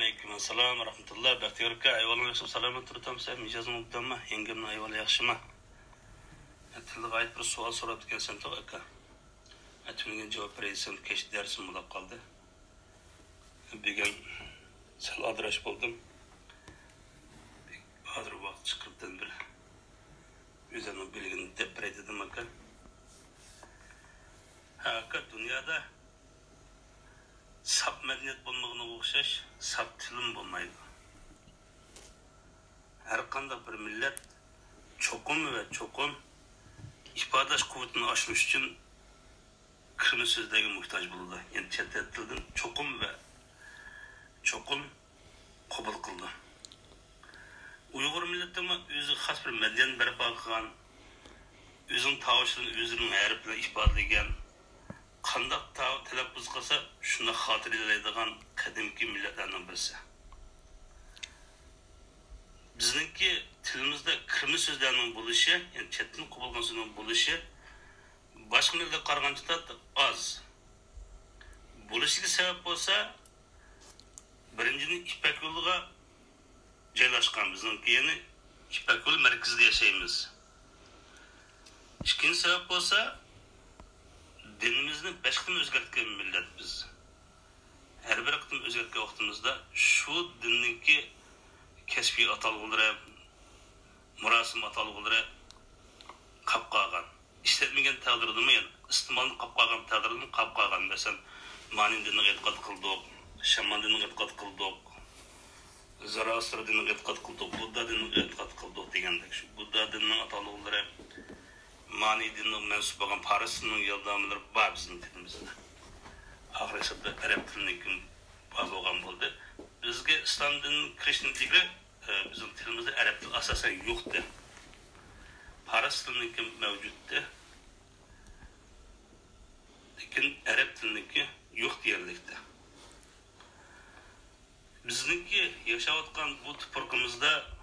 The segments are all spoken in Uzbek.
Aleyküm selam ve rahmetullah. Bahtiyar ka ayvalın yaşam salamet tutamsa mijazım obdanma yengemni ayval yaxshimi? Tilga ait bir savol so'rab kelsan to'q aka. Atuniga javob beraysan kech darsim bo'lib qoldi. Bugun sal adrash bo'ldim. Hozir vaqt chiqibdan bir o'zimni bilgini deb beray dedim aka. Aka dunyoda sap medeniyet bulmağına o'xshash sap tilim bo'lmaydi. Her qanday bir millet cho'qim ve cho'qim ifodalash quvvatini oshirish uchun kirma so'zlarga muhtoj bo'ldi. Yani chet el tilidan cho'qim ve cho'qim qabul qildi. Uyg'ur millati o'zi xos bir madaniyat barpo qilgan, o'zining tavushlarini o'zining harf bilan ifodalagan, qandaq telaffuz qilsa shuni xotirlaydigan qadimki millatlarning birisi. Bizningki tilimizda kirma so'zlarning bo'lishi, ya'ni chetdan qabulgan so'zning bo'lishi boshqa millatga qaraganda oz. Bo'lishiga sabab bo'lsa, birinchidan ipak yo'liga joylashgan bizningki, ya'ni ipak yo'l markazida yashaymiz. İkinci sebep bo'lsa, dinimizni başqadan o'zgartgan millat biz. Her bir qıtım o'zgartgan vaqtimizda shu dinninki kasbiy atalg'ilari, murosim atalg'ilari qolib qolgan. İşletmegen taqdirdimi, yani istimalni qolib qolgan taqdirdimi qolib qolgan. Masalan, Manin dinini e'tiqod qildik, Shaman dinini e'tiqod qildik, Zoroastr dinini e'tiqod qildik, Budda dinini e'tiqod qildik degandek. Shu Budda dinining atalg'ilari, Mani dininin mensup olan Paris'in yıldamları var bizim dilimizde. Ahir hesapta Arap dilinin var olan oldu. Bizge İslam dininin Krishnalığı bizim dilimizde Arap dil asasen yoktu. Paris dilinin mevcuttu. Lakin Arap dilinin yok diyerlikti. Bizninki yaşavatkan bu toprakımızda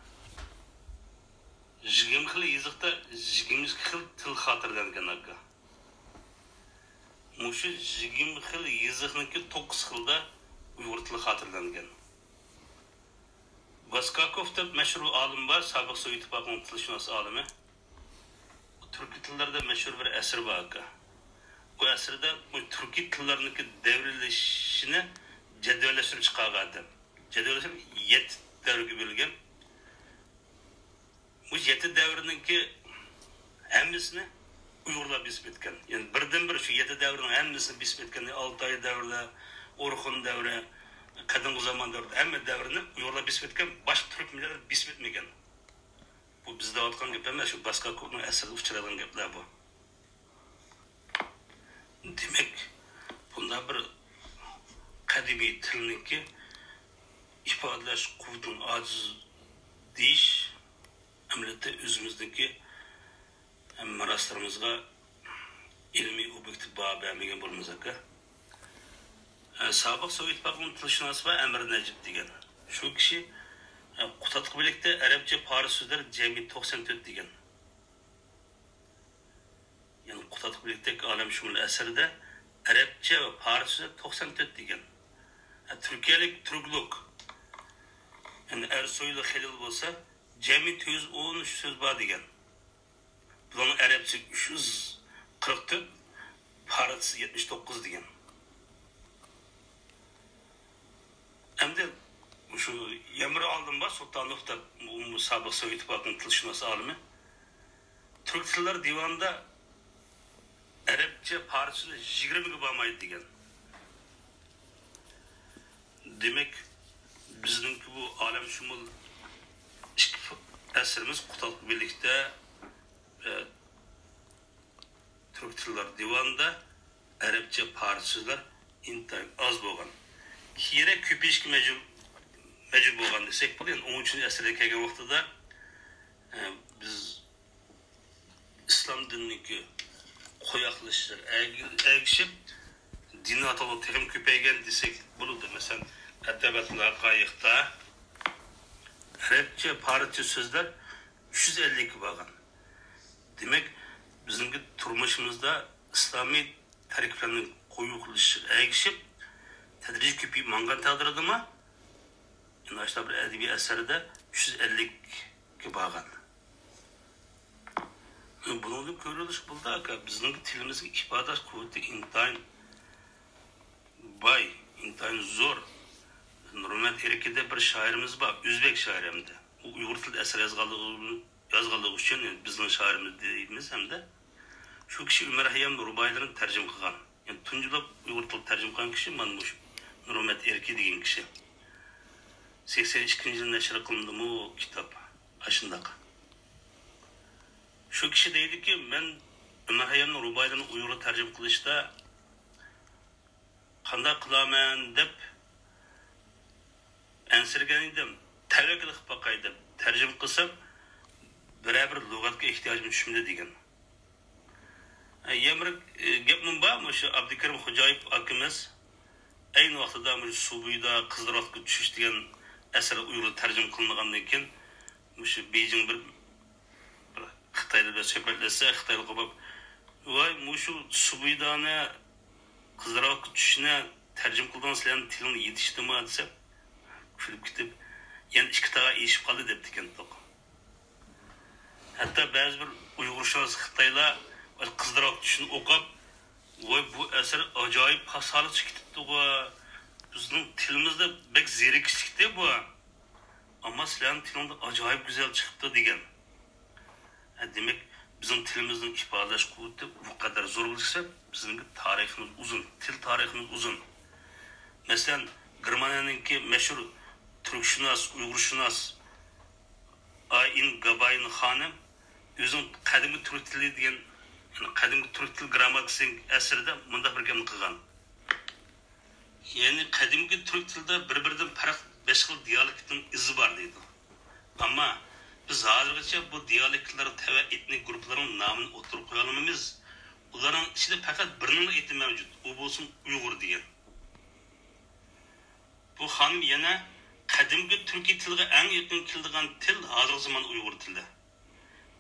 20 xil yezikda 20 xil til xotirlangan aka. Mushu 20 xil yezikniki 9 xilda Uyg'ur tili xotirlangan. Vaskakov deb mashhur olim bor, Sobiq Sovet Ittifoqining tilshunos olimi. Turkiy tillarda mashhur bir asr bor aka. Bu asrda bu turkiy tillarniki devrilishini jadvallashtirib chiqargan. Jadvallashtirib 7 davrga bo'lgan. Bu 7 davrininki hammasini Uyg'urlar besib etgan. Yani birden bir şu 7 davrinin hammasini besib etgan. Altay davri, Orxun davri, qadimgi zamon davri, hamma davrini Uyg'urlar besib etgan. Boshqa turk millatlar besib etmagan. Bu bizda aytgan gap emas, shu Baskakovning asrida uchragan gaplar bu. Demek bunda bir qadimiy tilninki ifodalash quvvatining ojiz deyish amaliyotda o'zimizdagi maraslarımızga ilmiy obyektiv baho bermagan bo'lamiz aka. Sobiq Sovet Ittifoqining tilshunosi va Amir Najib degan. Shu kishi Qutatqi birlikda arabcha Fors so'zlar jami 94 degan. Yani Qutatqi birlikdagi olamshumul asrida arabcha va Fors so'zlar 94 degan. Turkiyalik Turgluk, yani Ersoyli Xalil bo'lsa Cemi 213 söz var degan. Bunun Arapça 344, Farsça 79 degan. Hem de şu Yemri aldım var, Sultanov da Sobiq Sovet Ittifoqining tilshunosi olimi. Türk tillar divanında Arapça, Farsça 20 ga bo'lmaydi degan. Demek bizningki bu olamshumul asrimiz Qutatqi birlikte Türk tillar divanında Arapça, Farsçalar intayın az bo'lgan. Kire köpüşki mecbur bo'lgan desek bo'lar. Yani 13. asrga kelgan vaqtida biz islom diniki qo'yaqlashlar agishib din atalib texim ko'paygan desek bo'ladi. Masalan, Atabatul Haqaiqda Arapça, Farsça sözler 350 bo'lgan. Demek bizning turmushimizda islomiy tarkiblarning qo'yib qilishi agishib tadrij ko'payib mangan taqdirdimi Yani aşağı bir edebi eserde 350'ga bağlan. Bunun görülüş buldu aka bizning tilimizga ifodalash quvvati intayin bay, intayin zo'r. Nurmat Erkida bir şairimiz var, Özbek şairi hem de. O Uyghur tilida eser yazganligi uchun bizning şairimiz deymiz hem de. Şu kişi Ömer Hayyam rubaylarını tercüme kılgan. Yani tunculab Uyghur tilida tercüme kılgan kişi mana şu Nurmat Erkida degan kişi. 82 yılında neşr kılındı bu kitap aşındaki. Şu kişi deydi ki ben Ömer Hayyam'ın rubaylarını Uygur'a tercüme kılışta qanday qilaman deb ensirgan edim. Tavakkul qilib boqay deb tarjima qilsam biror lug'atga ehtiyojim tushmadi degan. Yana bir gapim bormi shu Abdukarim Xo'jayev akamiz ayni vaqtida Subuyda Qizdiroqqa tushish degan asar Uyg'ur tarjima qilingandan keyin shu Beijing bir Xitoyda suhbatlashsa Xitoyga qolib voy shu Subuydani Qizdiroqqa tushishni tarjima qilgan sizlarning tilingni yetishdimi desa kulib ketib yana ikki tog'a eshib qoldi debdi ekan. Hatto ba'zi bir Uyg'urshunos Xitoylar Qizdiroq tushishni o'qib voy bu asar ajoyib fasolat chiqibdi bu bizning tilimizda bek zerikishdi bu ammo sizlarning tilingda ajoyib go'zal chiqibdi degan. Demak bizim tilimizin ifodalash quvvati bu qadar zo'r bo'lsa bizning tariximiz uzun, til tariximiz uzun. Masalan, Germaniyaningki mashhur Türkshunos, Uyg'urshunos Ayn Gabayn xonim o'zining qadimgi turk tili degan, ya'ni qadimgi turk til grammatikasining asrida bunda bir gapni qilgan. Ya'ni qadimgi turk tilida bir-biridan farq 5 xil dialektning izi bor deydi. Ammo biz hozirgacha bu dialektlar tava etnik guruhlarning nomini o'tirib qo'ya olmaymiz. Ularning ichida faqat birining eti mavjud. U bo'lsin Uyg'ur degan. Bu xonim yana qadimgi turkiy tilga eng yaqin keladigan til hozirgi zamon Uyg'ur tili.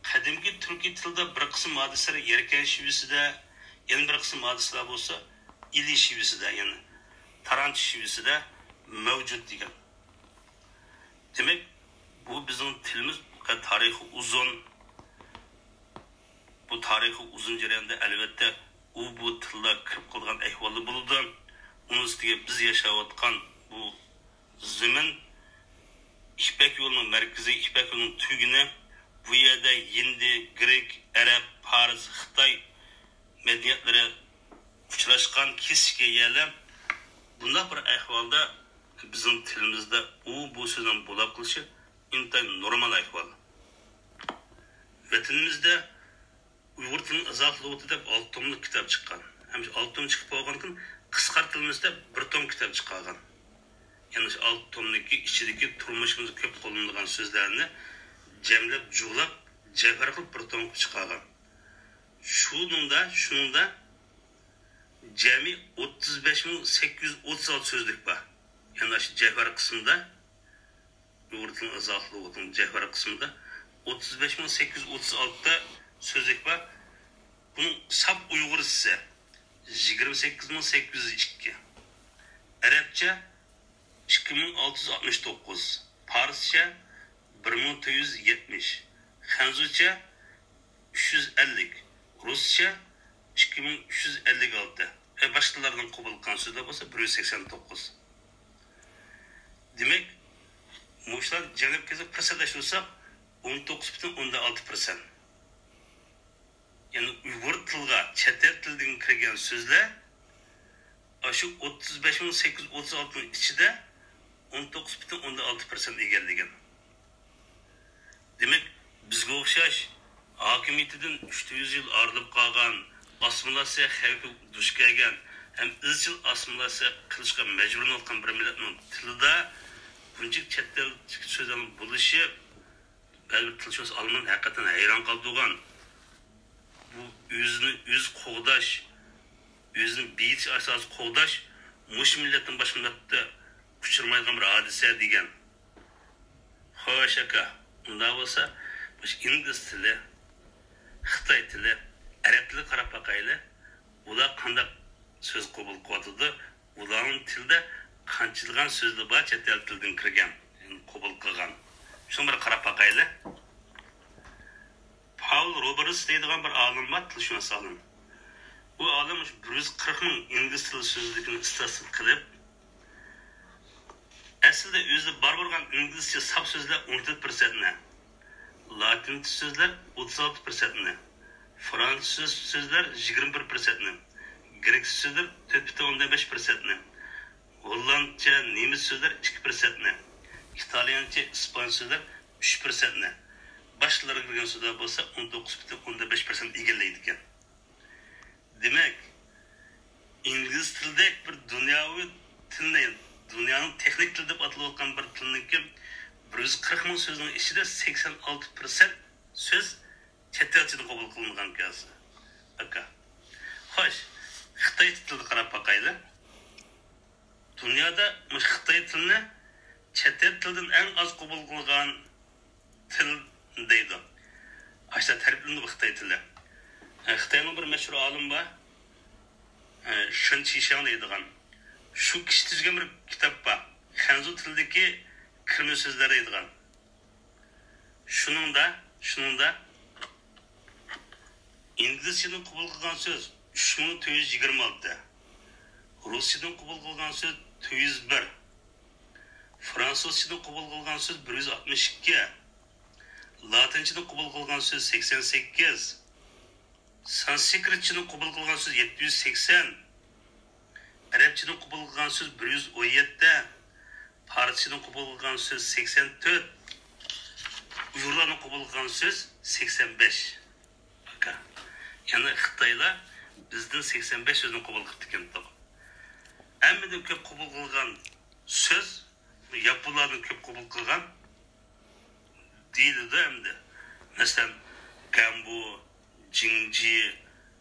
Qadimgi turkiy tilda bir qism hodisalar yerkan shivisida, yana bir qism hodisalar bo'lsa ili shivisida, ya'ni taranch shivisida mavjud degan. Demak, bu bizning tilimiz tarixi uzun. Bu tarixi uzun jarayonda albatta bu tilda kirib qolgan ahvollar bo'ldi. Uning ustiga biz yashayotgan bu zemin İpek yolunun merkezi, İpek yolunun tügünü bu yerde Hindi, Grek, Arap, Paris, Xitay medeniyetlere uçraşkan kesişke yerler. Bunlar bir ahvalda bizim tilimizde bu sözün bulab kılışı intayın normal ahval. Vatanimizde Uyghur tilinin azaltılığı deb 6 tomlik kitap çıkan. Hem 6 tom çıkıp olganken qisqartılmızda 1 tom kitap çıkargan. Yani 6 tomdaki içindeki turmuşumuz köp kullanılan sözlerini cemlep, cuğlap, cevher kılıp 1 tom çıkargan. Şunun da cemi 35.836 sözlük var. Yani şu cevher kısmında Uyghur tilinin azaltılığı cevher kısmında 35.836'da sözlük var. Bunun sap Uyghur ise 28.802. Arapça 2669, Farsça 1470, Hanzuca 350, Rusça 2356 ve başkalarının kabul kılan sözler olsa 189. Demek muşlar cenab kezi pırsadlaşırsa 19,6%. Yani Uyghur tılga, çeter tilden kirgen sözler aşı 35.836'nın içinde 19,6% egerligen. Demek bizge o'xshash hokimiyatidan 300 yil ayrılib qolgan, assimilyatsiya xavfi duch kelgan, ham izchil assimilyatsiya qilishga majbur bo'lgan bir millatning tilida buncha chet til so'zlarning bo'lishi ba'zi tilshunos olimlar haqiqatan hayron qoldigan. Bu o'z qo'g'dash, o'zini biyitish asosiy qo'g'dash mush millatdan boshqa millatda uchirmaydigan bir hodisa degan. Xo'sh aka, unda bo'lsa ingliz tili, Xitoy tili, arab tili qarab boqayli. Ular qanday so'z qabul qiladi? Ularning tilida qanchalar so'zlar bor chet el tilidan kirgan. qabul qilgan. Shuni bir qarab baqayli. Paul Roberts deydigan bir olim bor, tilshunos olim. Bu olim 140 ming ingliz tili so'zligini istatistik qilib, aslida o'zi bor bo'lgan inglizcha sap so'zlar 14%ni, latin so'zlar 36%ni, fransuz so'zlar 21%ni, grek so'zlar 4.5%ni, hollandcha, nemis so'zlar 2%ni, italyancha, ispaniya so'zlar 3%ni, başkaları girgen so'zlar bo'lsa 19.5% egallaydi ekan. Demek, İngiliz tilde bir dünyavi tilni, dünyanın teknik tili deb atalgan bir tilniki 140 ming so'zning ichida 86% so'z chet tilda qabul qilingan kelsa. Aka. Xo'sh, Xitoy tilini qarab baqayli. Dunyoda Xitoy tilini chet tildan eng az qabul qilingan til deydi. Aşağı tariflandi bu Xitoy tili. Xitoyning bir mashhur olim bor. Shun Qishang deydigan. Shu kishi tuzgan bir kitob bor. Xanzu tilidagi kirma so'zlar deydigan. Shuningda inglizchadan qabul qilgan so'z 3426, ruschadan qabul qilgan so'z 401, fransuzchadan qabul qilgan so'z 162, latinchadan qabul qilgan so'z 88, sanskritchadan qabul qilgan so'z 780, arabchadan qabul qilgan so'z 117, farschadan qabul qilgan so'z 84, uyg'urlardan qabul qilgan so'z 85. Aka. Yani Xitoylar bizden 85 sözünü qabul qilib ekan. Hammadan ko'p qabul qilgan so'z Yaponlardan ko'p qabul qilgan deyildi hamda. Masalan, Gambu, Jingji,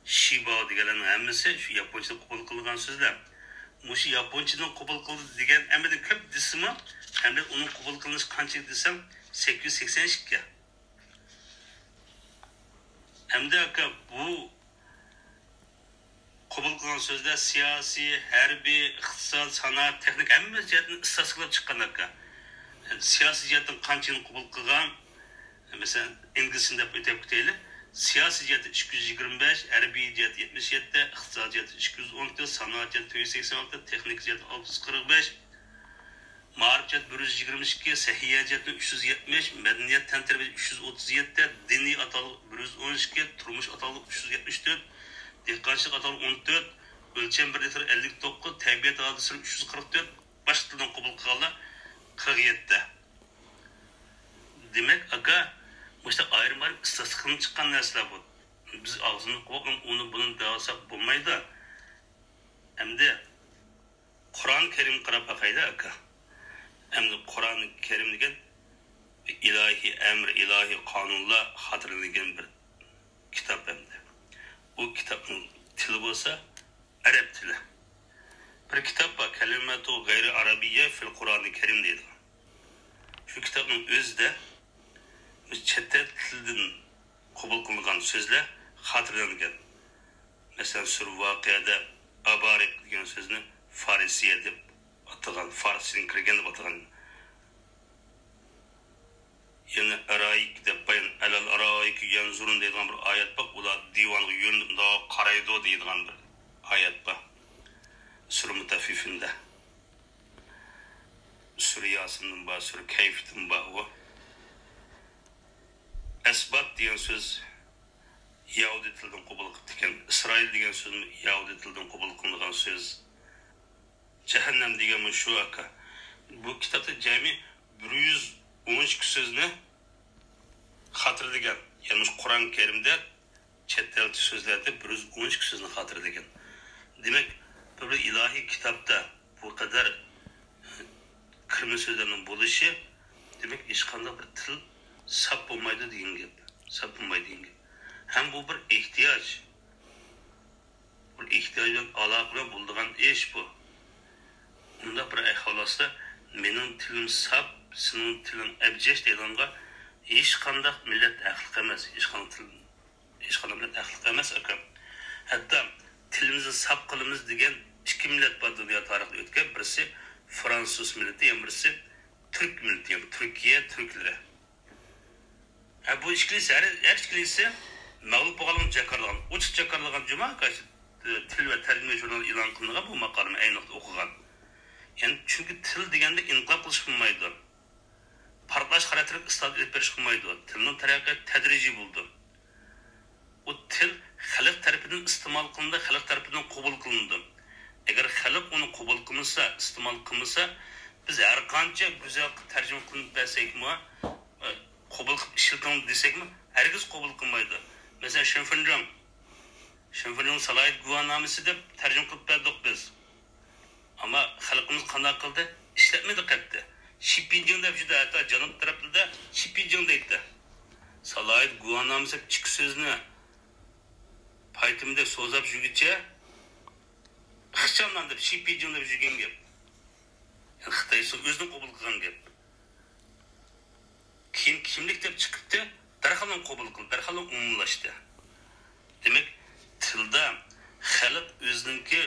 Shiba deganlarning hammasi shu Yaponchadan qabul qilgan so'zlar. Mushu Yaponchadan qabul qildi degan hammadan ko'p desimi, hamda uning qabul qilinishi qancha desam 882. Hamda aka bu qabul qilgan so'zlar siyosiy, harbiy, iqtisod, sanoat, texnik hamma jihatdan istatistiklar chiqqan aka. Siyosiy jihatdan qanchani qabul qilgan, masalan, inglizcha deb aytib ketayli. Siyosiy jihatdan 225, harbiy jihatdan 77, iqtisod jihatdan 214, sanoat jihatdan 486, texnik jihatdan 645, ma'rif jihatdan 122, sahiyya jihatdan 370, madaniyat tantarbiya 337, diniy atalıq 112, turmuş atalıq 374, dehqonchilik atalıq 14, o'lcham birliklar 59, tabiat hodisalari 344, boshqa tildan qabul qilganlar 47. Demek aka işte ayrım istatistikten çıkan narsalar bu. Biz ağzını koyalım, onu bunun davasak bulmaydı. Hem de Kur'an-ı Kerim qarab bakaydı aka. Hem de Kur'an-ı Kerim degen ilahi emr, ilahi kanunla hatırlanan bir kitap hem de. Bu kitabın tili olsa Arap tili. Bir kitap var, Kelimatu Gayri Arabiye fil Kur'an-ı Kerim deydi. Şu kitabın özü de chet tildan qabul qilingan so'zlar xotirlangan. Masalan, sur voqeada abarik degan so'zni farisiya deb atagan, farsning kirgan deb atagan. Yana araik deb bayan alal araik yanzurun deydigan bir oyat bor. Ular divonga yo'nib qaraydi deydigan bir oyat bor. Sur Mutaffifinde. Sur Yasin'in bor, sur Kayf'in bor o. Esbat degan so'z Yahudi tilidan qabul qilingan, İsrail degan so'z Yahudi tilidan qabul qilingan so'z. Cehennem degan shu aka. Bu kitobda jami 112 so'zni xotirlagan. Ya'ni Qur'on-i Kerimda chet til so'zlarda 112 so'zni xotirlagan. Demak, bu ilahiy kitobda bu qadar kirma so'zlarning bo'lishi, demak, hech qanday bir til sap olmaydı deyin gap. Sap olmaydı deyin gap. Hem bu bir ihtiyaç. Bir ihtiyacın alakalı bulduğun iş bu. Bunda bir ahvalasta menin tilim sap, senin tilin ebceş deyilanga hiç kandak millet ahlik emez. Hiç kandak millet ahlik emez akam. Hatta tilimizi sap kılımız degen iki millet var dünya tarihte ötken. Birisi Fransız milleti, birisi Türk milleti yani Türkiye Türkleri. Bu işkilisi her işkilisi mağlup olan Jakartadan. Uçuk Jakartadan cuma karşı til ve tercüme jurnal ilan kılınған bu makalını aynı nokta okugan. Yani çünkü til degende inqilab qilish bo'lmaydi. Partlash xarakterlik islohot ilib berish bo'lmaydi. Tilning taraqqiyoti tadrijiy bo'ldi. O til xalq tarafidan iste'mol qilindi, xalq tarafidan qabul qilindi. Agar xalq uni qabul qilmasa, iste'mol qilmasa, biz har qancha go'zal tarjima qilib bersakmi, qabul qilib ishlatamiz desakmi, hargiz qabul qilmaydi. Mesela Şenfenjon salayet guvanamesi deb tarjima qilib berdik biz. Ama xalqimiz qanday qildi? İşletmedik etti. Şipinjin deb juda hatta janub tarafida Şipinjin deydi. Salayet guvanamesi ikki so'zni paytimda so'zlab yurguncha ixchamdan deb Şipinjin deb yurgan gap. Yani Xitoy o'zini qabul qilgan gap. Keyin kimlik deb chiqibdi, darhalan qabul qildi, darhalan umumlashdi. Demek tilda xalq o'ziniki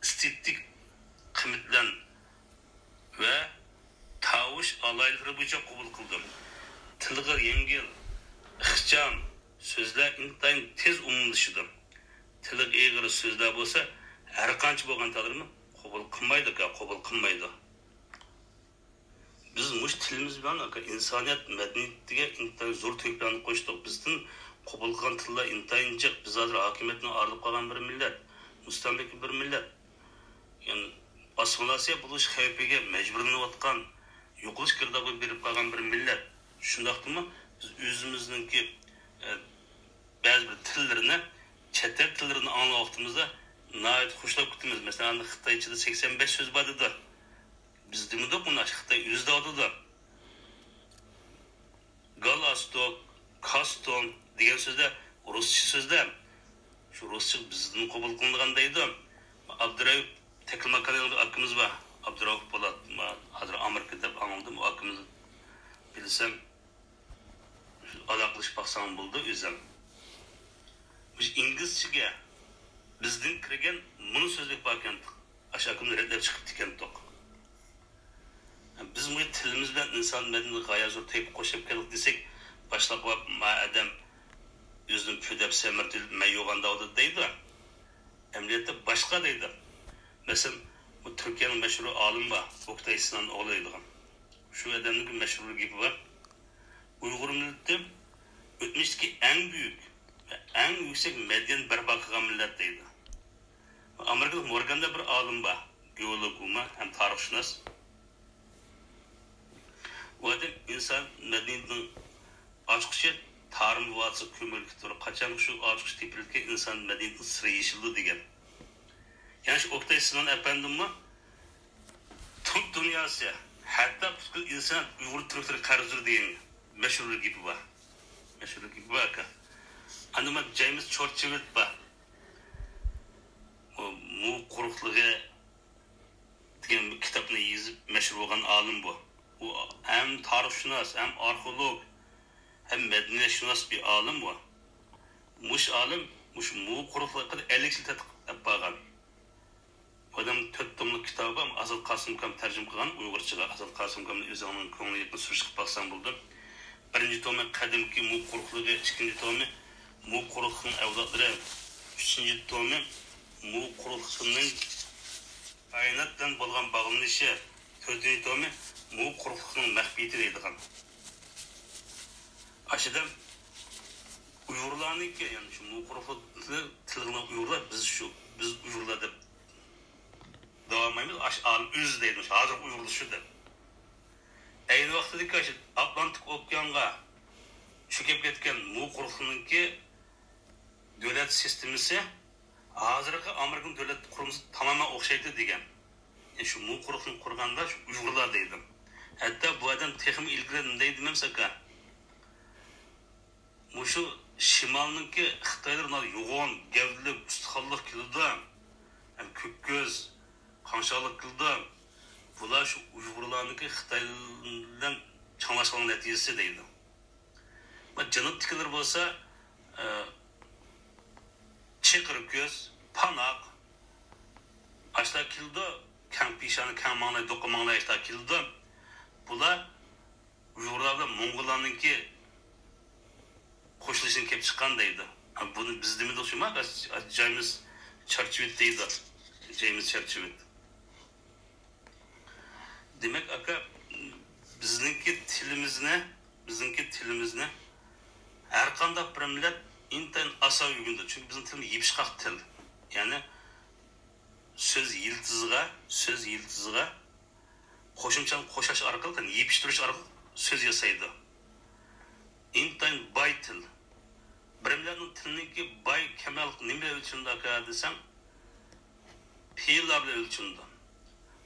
estetik qiymatlan ve tavuş alaylıqları bo'yicha qabul qildim. Tilga yengil, ixcham so'zlar intayin tez umumlashdi. Tili egri so'zlar bo'lsa, har qancha bo'lgan taqdirda qabul qilmaydi. Biz mush tilimiz bilan insoniyat madaniyatiga intayin zo'r to'planib qo'shdik. Bizdan qabul qilgan tillar intayin jiq. Biz hozir hokimiyatdan ayrilib qolgan bir millat, mustamlaka bir millat. Yani assimilasiya bo'lish xavfiga majburlanayotgan, yo'qolish girdobga berib qolgan bir millat. Shundaqdimi biz o'zimizningki ba'zi bir tillarini, chet el tillarini anglagan vaqtimizda nihoyat xushlab kutamiz. Masalan, Xitoychada 85 so'z bor edi. Biz demedik buni Xitoy o'zida odida. Galastok, kaston degan so'zlar ruscha so'zlar. Shu ruscha bizdan qabul qilingan deydi. Abdurayev Tekilmakaliyal akımız var. Abdurrahman Polat, hazır Amerika'da anladım. O akımız bilsem alaklaşıp baksan buldu üzem. Biz İngilizce'ye bizden kirgen bunu sözlük bakken aşağı akımda redler çıkıp diken tok. Biz bu tilimizden insan medeniyeti gayet zor teyip koşup geldik desek başlap ma adam yüzünü püdep semirtil meyyoganda oldu deydi. Emniyette başka deydi. Mesela bu Türkiye'nin meşhur alim var. Oktay Sinan oğluydu. Şu adamın meşhur gibi var. Uygur milleti ötmüşteki en büyük ve en yüksek medyen berbat kılgan milletteydi. Amerika'da Morgan'da bir alim var. Geolog hem tarihşünas. O adam insan medeniyetinin açıkça tarım vaatsı kömürlüktür. Kaçan şu açıkça tepkilikte insan medeniyetinin sıra yeşildi degen. Yani şu Oktay Sinan efendim'i Türk dünyası hatta bu insan Uygur Türkleri karıcır diyen meşhurlu gibi var. Meşhurlu gibi var ki. Anıma James Churchill var. O mu kurukluğu diyen kitabını yazıp meşhur olan alim bu. O hem tarihşünas hem arkeolog hem medeniyetşünas bir alim bu. Muş alim mu kurukluğu kadar 50 yıl tadqiq bağlan. Adam 4 tomlik kitabı Azal Qasım Kam tercüm qilgan Uyg'urchaga. Azal Qasım Kamning o'zining ko'ngli yetib surishib baxsam bo'ldi. Birinchi tomi qadimki mu quruqligi, ikkinchi tomi mu quruqning avlodlari, uchinchi tomi mu quruqning aynatdan bo'lgan bog'lanishi, to'rtinchi tomi mu quruqning maxfiyati deydigan. Aşıda Uyg'urlarniki, ya'ni shu mu quruqni tilini Uyg'urlar biz Uyg'urlar deb davamıyız alim üz deyilmiş. Hazır Uygurlusu da. Aynı vaxtda ki Atlantik Okyanga çöküp ketken mu quruqninki devlet sistemisi hazırki Amerikan devlet kurumusu tamamen o'xshaydi degan. Şu mu quruqni qurganda şu Uygurlar deydim. Hatta bu adam texmi ilgili deydi memsaka. Bu şu şimalninki Xitoylar yo'g'on, gavdili, ustixonliq keldi. Hem ko'kko'z qanşalık kıldı. Bular şu Uygurlarniki Xitoydan changlashgan natijasi deydi. Bu janubtikilar bo'lsa, chiqir ko'z, panoq, ashlar keldi, kang peshani, kang mang'lay, do'qqa mang'lay ashlar keldi. bular Uyg'urlar bilan Mo'ng'ullarningki qo'shilishini kelib chiqqan deydi. Buni biz demadi o'xshaymi? James Churchwell deydi. James Churchwell. Demek aka bizningki tilimizni her qanday bir millat intayin asab yurganda. Çünkü bizim tilimiz yepishqaq til. Yani söz yiltizga qo'shimchani qo'shash orqali, yepishtirish orqali söz yasaydi. Intayin bay til. Bir millatning tiliniki bay kamal nima o'lchimda aka desam, fe'llar bilan o'lchimda.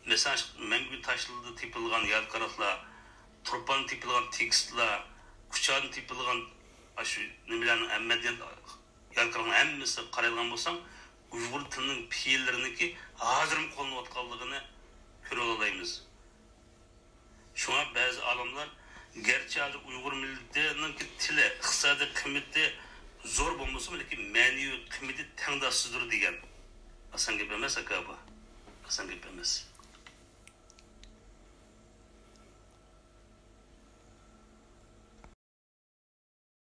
Mesela Mengü taşlıda tipilgan yadkarlıklar, Turpan tipilgan tekstler, Kuçan tipilgan şu nimelerinin emmediyen yadkarlıkların emmesi karayılgan olsam, Uygur tilinin fiillerindeki hazırım kolunu atkalılığını köre olayımız. Şuna bazı alimler, gerçi hazır Uygur milletinin tili, iqtisadi kıymeti zor bulması, belki manevi kıymeti tengdaşsızdır diyen. Asan gibi emez akaba. Asan gibi emez.